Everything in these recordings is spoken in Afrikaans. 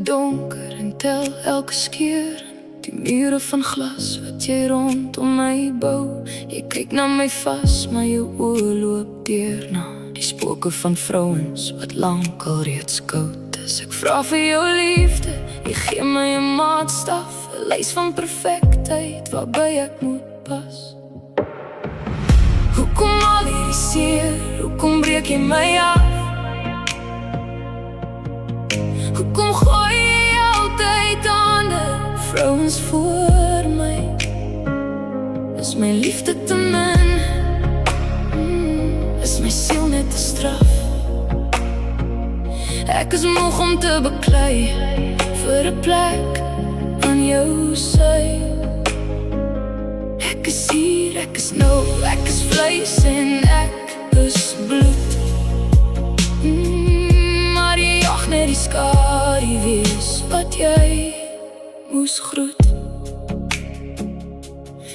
donker en tel elke skeur. Die mure van glas wat jy rondom my bou. Jy kyk na my vas, maar jou oë loop deur na die spooke van vrouens wat lank al reeds koud is. Ek vra vir jou liefde, jy gee my 'n maatstaf, 'n lys van perfektheid waarby ek moet pas. Hoekom al hierdie seer, hoekom breek jy my af? Hoekom gooi jy altyd ander vrouens voor my? Is my liefde te min? Is my siel net te straf? Ek is moeg om te beklei vir 'n plek aan jou sy. Ek is hier, ek is nou, ek is vleis en ek is bloed. Maar jy jag net die skadu wees wat jy moes groet.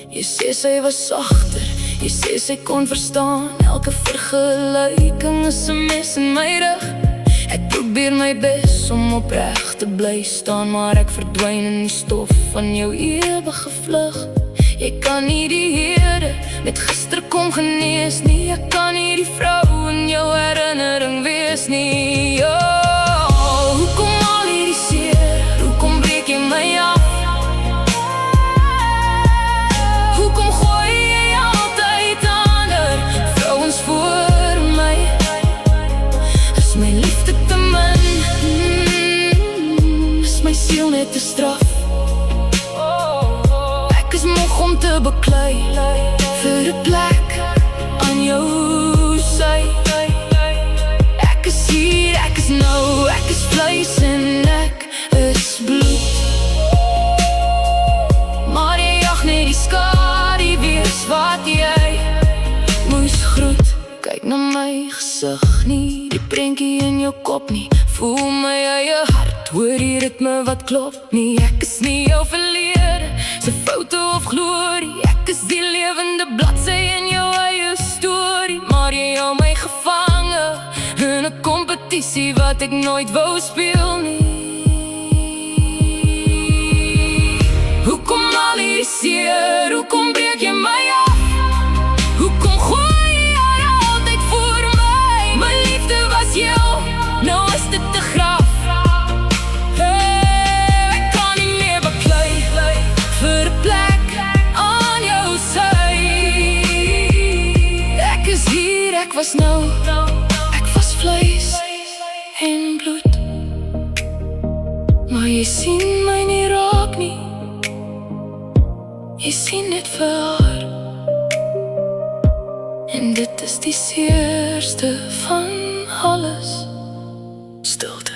Jy sê sy was sagter, jy sê sy kon verstaan. Elke vergelyking is 'n mes in my rug. Ek probeer my bes om opreg te bly staan, maar ek verdwyn in die stof van jou ewige vlug. Jy kan nie die Here met gister kom genees nie. Ek kan nie die vrou in jou herinnering wees nie. Oh, hoekom al hierdie seer, hoekom breek jy my af? Hoekom gooi jy altyd ander vrouens voor my? Is my liefde te min? Is my siel net te straf? Ek is moeg om te beklei vir 'n plek aan jou sy. Ek is hier, ek is nou, ek is vleis en ek is bloed. Maar jy jag net die skadu wees wat jy moes groet. Kyk na my gesig nie, die prentjie in jou kop nie. Voel my eie hart, hoor die ritme wat klop nie. Ek is nie jou verlede, se foto of glorie. Ek is die lewende bladsy in jou eie storie. Maar jy hou my gevange in 'n kompetisie wat ek nooit wou speel nie. Hoekom al hierdie seer, hoekom breek jy my af? Hoekom gooi jy altyd voor my? My liefde was jou, nou is dit te graf. Ek kan nie meer beklei vir 'n plek aan jou sy. Ek is hier, ek was nou, ek was vleis en bloed. Maar jy sien my nie raak nie, jy sien net vir haar. En dit is die seerste van alles, stilte.